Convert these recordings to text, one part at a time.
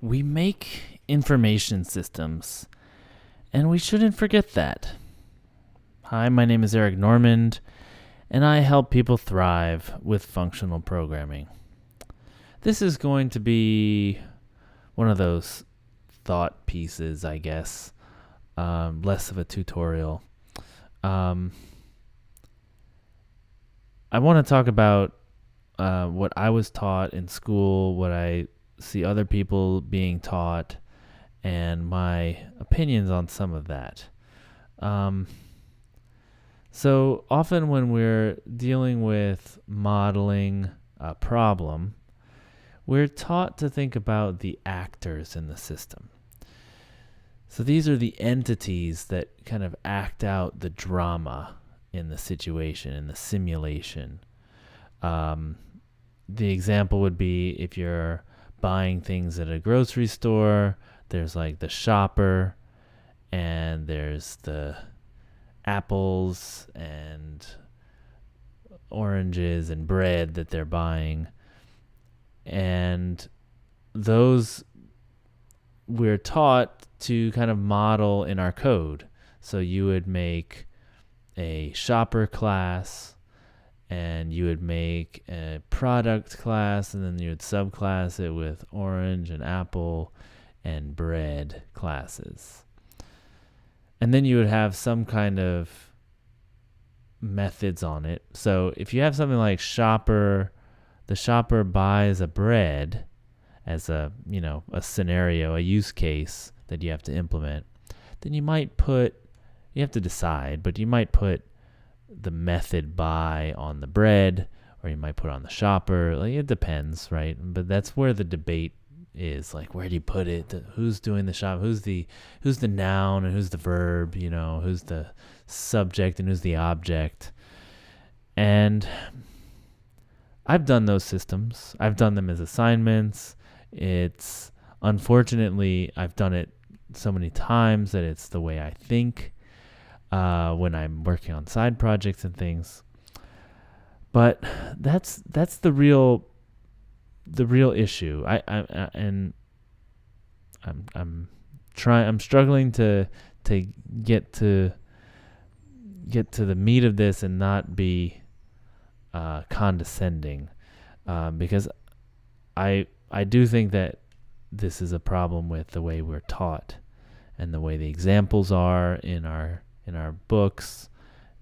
We make information systems, and we shouldn't forget that. Hi, my name is Eric Normand, and I help people thrive with functional programming. This is going to be one of those thought pieces, I guess, less of a tutorial. I want to talk about what I was taught in school, what I see other people being taught, and my opinions on some of that. So often when we're dealing with modeling a problem, we're taught to think about the actors in the system. So these are the entities that kind of act out the drama in the situation, in the simulation. The example would be if you're buying things at a grocery store, there's like the shopper, and there's the apples and oranges and bread that they're buying. And those we're taught to kind of model in our code. So you would make a shopper class, and you would make a product class, and then you would subclass it with orange and apple and bread classes. And then you would have some kind of methods on it. So if you have something like shopper, the shopper buys a bread as a scenario, a use case that you have to implement, then you have to decide, but you might put the method buy on the bread, or you might put on the shopper. Like, it depends, right? But that's where the debate is. Like, where do you put it? Who's doing the shop? Who's the noun and who's the verb? Who's the subject and who's the object? And I've done those systems. I've done them as assignments. It's unfortunately I've done it so many times that it's the way I think when I'm working on side projects and things. But that's the real issue. I'm struggling to get to the meat of this and not be condescending, because I do think that this is a problem with the way we're taught and the way the examples are in our books,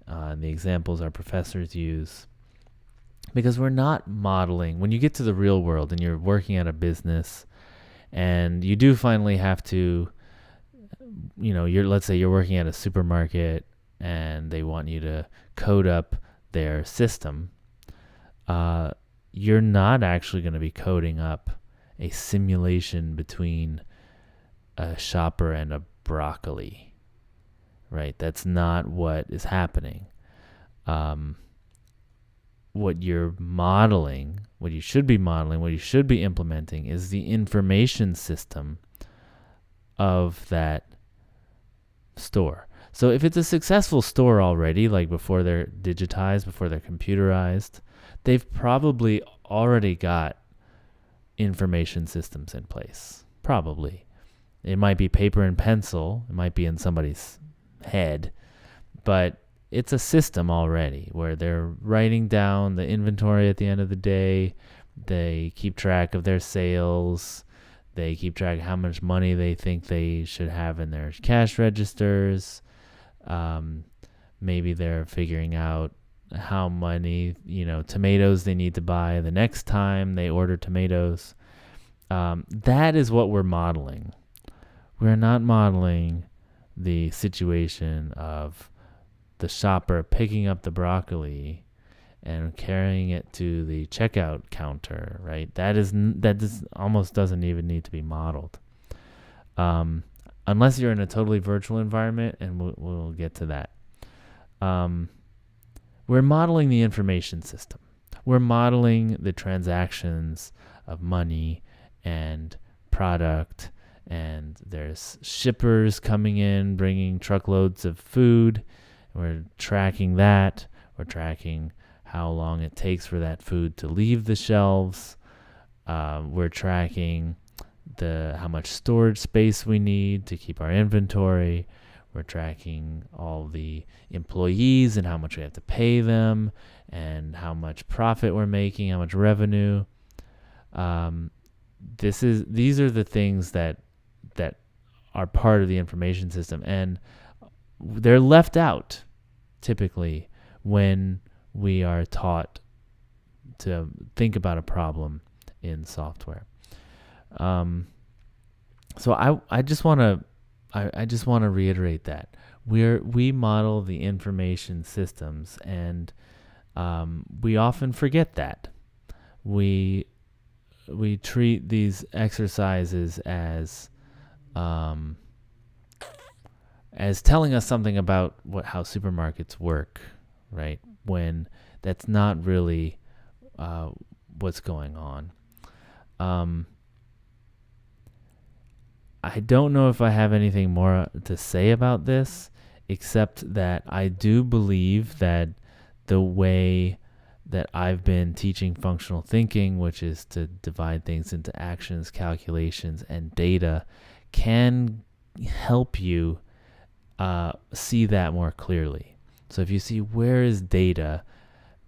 and the examples our professors use. Because we're not modeling. When you get to the real world and you're working at a business, and you do finally have to, let's say you're working at a supermarket and they want you to code up their system, you're not actually going to be coding up a simulation between a shopper and a broccoli, right? That's not what is happening. What you're modeling, what you should be modeling, what you should be implementing is the information system of that store. So if it's a successful store already, like before they're digitized, before they're computerized, they've probably already got information systems in place. Probably. It might be paper and pencil. It might be in somebody's head. But it's a system already where they're writing down the inventory at the end of the day. They keep track of their sales. They keep track of how much money they think they should have in their cash registers. Maybe they're figuring out how many, tomatoes they need to buy the next time they order tomatoes. That is what we're modeling. We're not modeling the situation of the shopper picking up the broccoli and carrying it to the checkout counter, right? That almost doesn't even need to be modeled, unless you're in a totally virtual environment, and we'll get to that. We're modeling the information system. We're modeling the transactions of money and product, and there's shippers coming in, bringing truckloads of food. We're tracking that. We're tracking how long it takes for that food to leave the shelves. We're tracking how much storage space we need to keep our inventory. We're tracking all the employees and how much we have to pay them, and how much profit we're making, how much revenue. These are the things that are part of the information system, and they're left out typically when we are taught to think about a problem in software. So I just want to reiterate that we model the information systems, and we often forget that. We treat these exercises as telling us something about how supermarkets work, right? When that's not really what's going on. I don't know if I have anything more to say about this, except that I do believe that the way that I've been teaching functional thinking, which is to divide things into actions, calculations, and data, can help you see that more clearly. So if you see where is data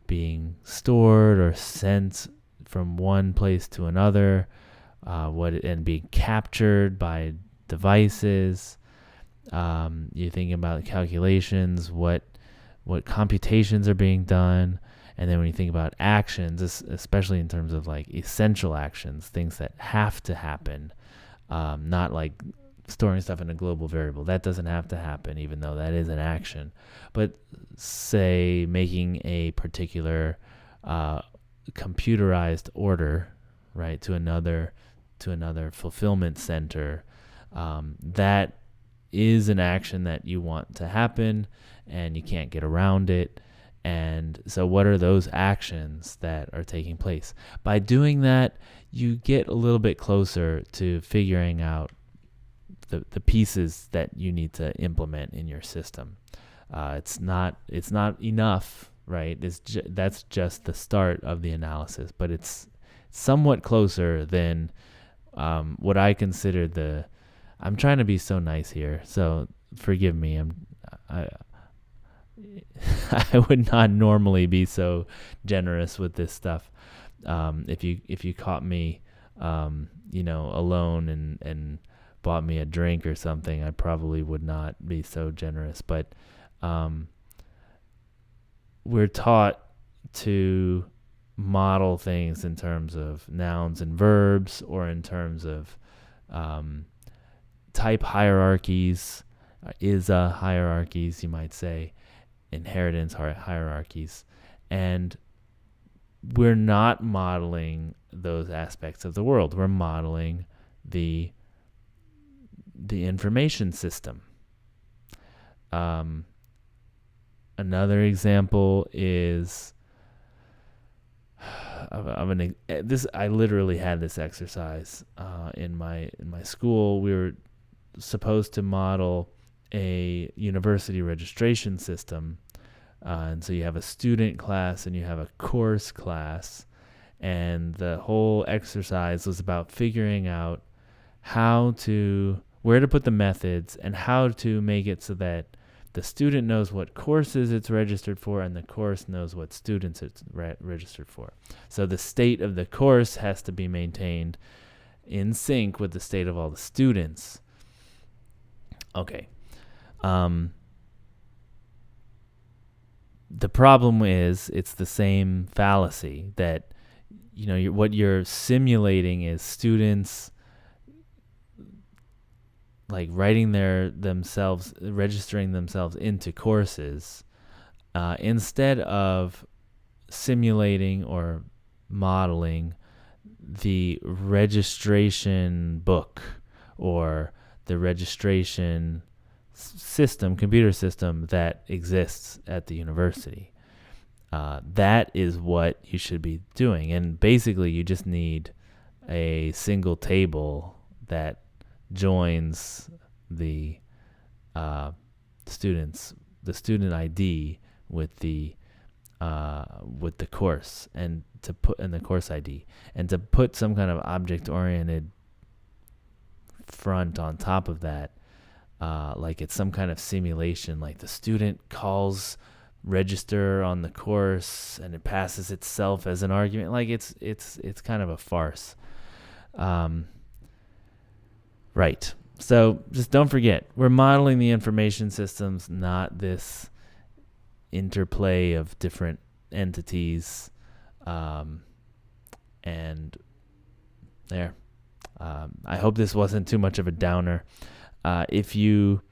being stored or sent from one place to another, and being captured by devices, you're thinking about calculations, what computations are being done. And then when you think about actions, especially in terms of like essential actions, things that have to happen, not like storing stuff in a global variable. That doesn't have to happen, even though that is an action. But say making a particular computerized order, right, to another fulfillment center, that is an action that you want to happen, and you can't get around it. And so what are those actions that are taking place? By doing that, you get a little bit closer to figuring out the pieces that you need to implement in your system. It's not enough, right? That's just the start of the analysis, but it's somewhat closer than what I consider I'm trying to be so nice here, so forgive me. I would not normally be so generous with this stuff. If you caught me, alone and bought me a drink or something, I probably would not be so generous. But we're taught to model things in terms of nouns and verbs, or in terms of type hierarchies, hierarchies, you might say, inheritance hierarchies. And we're not modeling those aspects of the world. We're modeling the information system. Another example is I literally had this exercise in my school. We were supposed to model a university registration system, and so you have a student class and you have a course class, and the whole exercise was about figuring out where to put the methods and how to make it so that the student knows what courses it's registered for, and the course knows what students it's registered for. So the state of the course has to be maintained in sync with the state of all the students. Okay. The problem is it's the same fallacy that, what you're simulating is students like registering themselves into courses, instead of simulating or modeling the registration book or the registration computer system that exists at the university. That is what you should be doing. And basically you just need a single table that joins the student ID with the course, and to put in the course ID, and to put some kind of object-oriented front on top of that, like it's some kind of simulation, like the student calls register on the course and it passes itself as an argument. Like it's kind of a farce. Right. So just don't forget, we're modeling the information systems, not this interplay of different entities. And there. I hope this wasn't too much of a downer. If you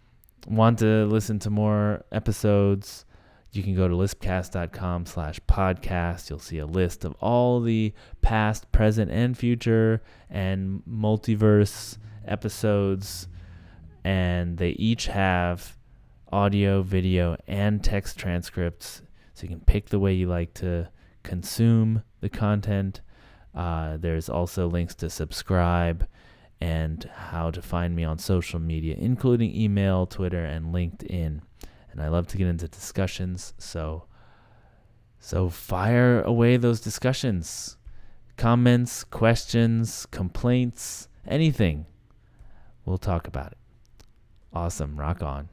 want to listen to more episodes, you can go to lispcast.com/podcast. You'll see a list of all the past, present, and future and multiverse episodes, and they each have audio, video, and text transcripts, so you can pick the way you like to consume the content. There's also links to subscribe and how to find me on social media, including email, Twitter, and LinkedIn. And I love to get into discussions, so fire away those discussions. Comments, questions, complaints, anything. We'll talk about it. Awesome. Rock on.